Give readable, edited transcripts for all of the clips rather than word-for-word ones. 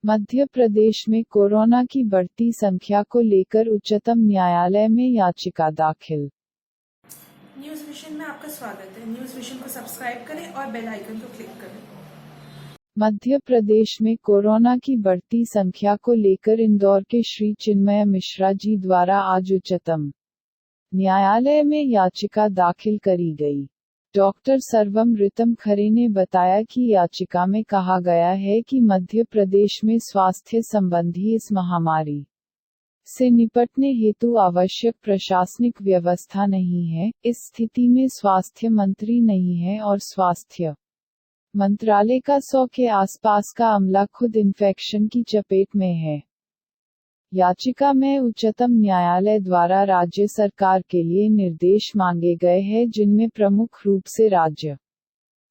मध्य प्रदेश में कोरोना की बढ़ती संख्या को लेकर उच्चतम न्यायालय में याचिका दाखिल। न्यूज़ विजन में आपका स्वागत है। न्यूज़ विजन को सब्सक्राइब करें और बेल आइकन को क्लिक करें। मध्य प्रदेश में कोरोना की बढ़ती संख्या को लेकर इंदौर के श्री चिन्मय मिश्रा जी द्वारा आज उच्चतम न्यायालय में याचिका दाखिल करी गई। डॉक्टर सर्वमृतम खरे ने बताया कि याचिका में कहा गया है कि मध्य प्रदेश में स्वास्थ्य संबंधी इस महामारी से निपटने हेतु आवश्यक प्रशासनिक व्यवस्था नहीं है। इस स्थिति में स्वास्थ्य मंत्री नहीं है और स्वास्थ्य मंत्रालय का 100 के आसपास का अमला खुद इन्फेक्शन की चपेट में है। याचिका में उच्चतम न्यायालय द्वारा राज्य सरकार के लिए निर्देश मांगे गए हैं, जिनमें प्रमुख रूप से राज्य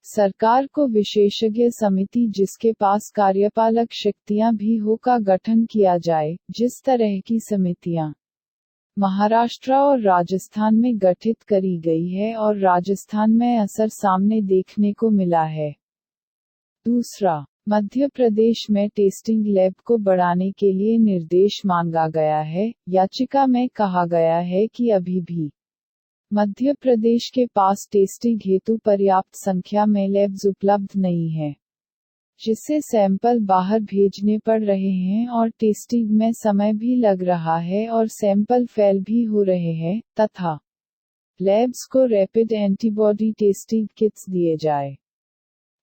सरकार को विशेषज्ञ समिति जिसके पास कार्यपालक शक्तियां भी हो का गठन किया जाए। जिस तरह की समितियां महाराष्ट्र और राजस्थान में गठित करी गई है और राजस्थान में असर सामने देखने को मिला है। दूसरा, मध्य प्रदेश में टेस्टिंग लैब को बढ़ाने के लिए निर्देश मांगा गया है। याचिका में कहा गया है कि अभी भी मध्य प्रदेश के पास टेस्टिंग हेतु पर्याप्त संख्या में लैब्स उपलब्ध नहीं है, जिससे सैंपल बाहर भेजने पड़ रहे हैं और टेस्टिंग में समय भी लग रहा है और सैंपल फेल भी हो रहे हैं, तथा लैब्स को रैपिड एंटीबॉडी टेस्टिंग किट्स दिए जाए।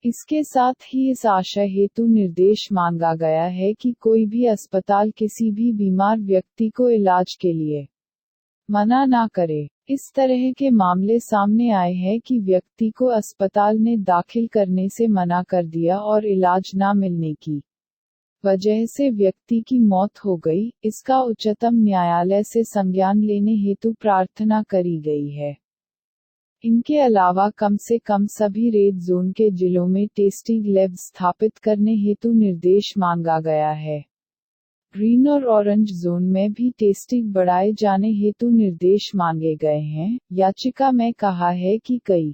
इसके साथ ही इस आशय हेतु निर्देश मांगा गया है कि कोई भी अस्पताल किसी भी बीमार व्यक्ति को इलाज के लिए मना ना करे। इस तरह के मामले सामने आए हैं कि व्यक्ति को अस्पताल ने दाखिल करने से मना कर दिया और इलाज ना मिलने की वजह से व्यक्ति की मौत हो गई। इसका उच्चतम न्यायालय से संज्ञान लेने हेतु प्रार्थना करी गई है। इनके अलावा कम से कम सभी रेड जोन के जिलों में टेस्टिंग लैब स्थापित करने हेतु निर्देश मांगा गया है। ग्रीन और ऑरेंज जोन में भी टेस्टिंग बढ़ाए जाने हेतु निर्देश मांगे गए हैं। याचिका में कहा है कि कई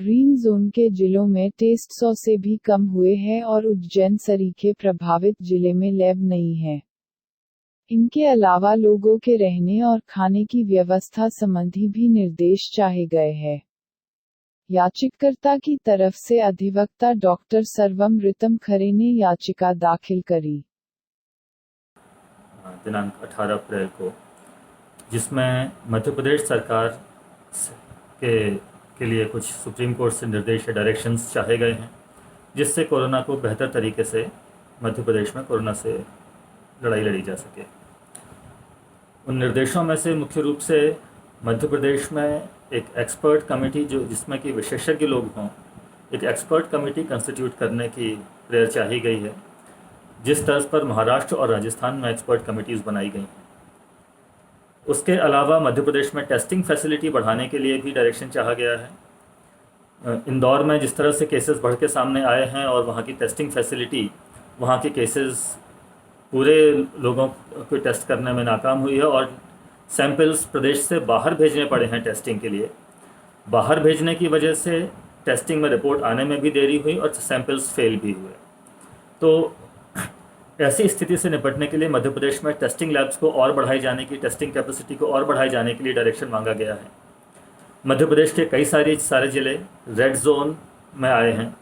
ग्रीन जोन के जिलों में टेस्ट 100 से भी कम हुए हैं और उज्जैन सरीखे प्रभावित जिले में लैब नहीं है। इनके अलावा लोगों के रहने और खाने की व्यवस्था संबंधी भी निर्देश चाहे गए हैं। याचिकाकर्ता की तरफ से अधिवक्ता डॉक्टर सर्वमृतम खरे ने याचिका दाखिल करी दिनांक 18 अप्रैल को, जिसमें मध्य प्रदेश सरकार के लिए कुछ सुप्रीम कोर्ट से निर्देश या डायरेक्शंस चाहे गए हैं, जिससे कोरोना को बेहतर तरीके से मध्य प्रदेश में कोरोना से लड़ाई लड़ी जा सके। उन निर्देशों में से मुख्य रूप से मध्य प्रदेश में एक एक्सपर्ट कमेटी जिसमें कि विशेषज्ञ लोग हों, एक एक्सपर्ट कमेटी कंस्टिट्यूट करने की प्रेयर चाही गई है, जिस तर्ज पर महाराष्ट्र और राजस्थान में एक्सपर्ट कमेटीज़ बनाई गई हैं। उसके अलावा मध्य प्रदेश में टेस्टिंग फैसिलिटी बढ़ाने के लिए भी डायरेक्शन चाहा गया है। इंदौर में जिस तरह से केसेस बढ़ के सामने आए हैं और वहाँ की टेस्टिंग फैसिलिटी, वहाँ के केसेस पूरे लोगों को टेस्ट करने में नाकाम हुई है और सैंपल्स प्रदेश से बाहर भेजने पड़े हैं टेस्टिंग के लिए। बाहर भेजने की वजह से टेस्टिंग में रिपोर्ट आने में भी देरी हुई और सैंपल्स फेल भी हुए। तो ऐसी स्थिति से निपटने के लिए मध्य प्रदेश में टेस्टिंग लैब्स को और बढ़ाई जाने की, टेस्टिंग कैपेसिटी को और बढ़ाई जाने के लिए डायरेक्शन मांगा गया है। मध्य प्रदेश के कई सारे जिले रेड जोन में आए हैं।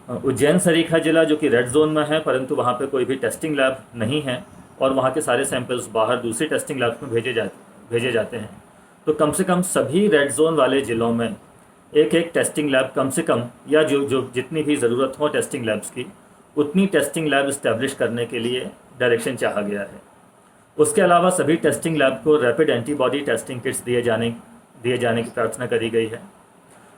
उज्जैन सरीखा जिला जो कि रेड जोन में है, परंतु वहाँ पे कोई भी टेस्टिंग लैब नहीं है और वहाँ के सारे सैंपल्स बाहर दूसरी टेस्टिंग लैब्स में भेजे जाते हैं। तो कम से कम सभी रेड जोन वाले ज़िलों में एक एक टेस्टिंग लैब कम से कम, या जो जितनी भी ज़रूरत हो टेस्टिंग लैब्स की, उतनी टेस्टिंग लैब इस्टेब्लिश करने के लिए डायरेक्शन चाहा गया है। उसके अलावा सभी टेस्टिंग लैब को रैपिड एंटीबॉडी टेस्टिंग किट्स दिए जाने की प्रार्थना करी गई है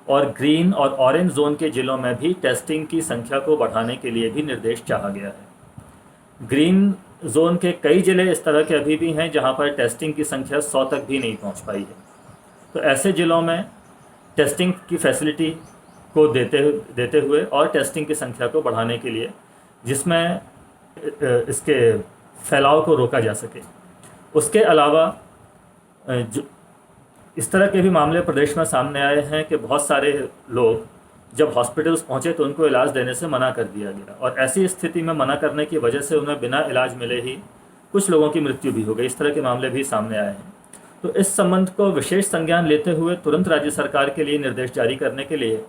और ग्रीन और ऑरेंज जोन के ज़िलों में भी टेस्टिंग की संख्या को बढ़ाने के लिए भी निर्देश चाहा गया है। ग्रीन जोन के कई ज़िले इस तरह के अभी भी हैं जहां पर टेस्टिंग की संख्या 100 तक भी नहीं पहुंच पाई है। तो ऐसे ज़िलों में टेस्टिंग की फैसिलिटी को देते हुए और टेस्टिंग की संख्या को बढ़ाने के लिए, जिसमें इसके फैलाव को रोका जा सके। उसके अलावा इस तरह के भी मामले प्रदेश में सामने आए हैं कि बहुत सारे लोग जब हॉस्पिटल्स पहुंचे तो उनको इलाज देने से मना कर दिया गया, और ऐसी स्थिति में मना करने की वजह से उन्हें बिना इलाज मिले ही कुछ लोगों की मृत्यु भी हो गई। इस तरह के मामले भी सामने आए हैं। तो इस संबंध को विशेष संज्ञान लेते हुए तुरंत राज्य सरकार के लिए निर्देश जारी करने के लिए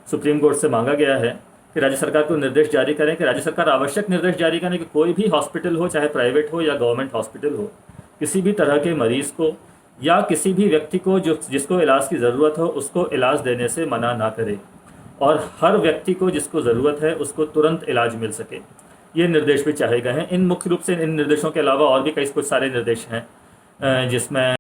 सुप्रीम कोर्ट से मांगा गया है कि राज्य सरकार को निर्देश जारी करें कि राज्य सरकार आवश्यक निर्देश जारी करें कि कोई भी हॉस्पिटल हो, चाहे प्राइवेट हो या गवर्नमेंट हॉस्पिटल हो, किसी भी तरह के मरीज़ को या किसी भी व्यक्ति को जिसको इलाज की ज़रूरत हो उसको इलाज देने से मना ना करे, और हर व्यक्ति को जिसको ज़रूरत है उसको तुरंत इलाज मिल सके। ये निर्देश भी चाहे गए हैं। इन मुख्य रूप से इन निर्देशों के अलावा और भी कई कुछ सारे निर्देश हैं जिसमें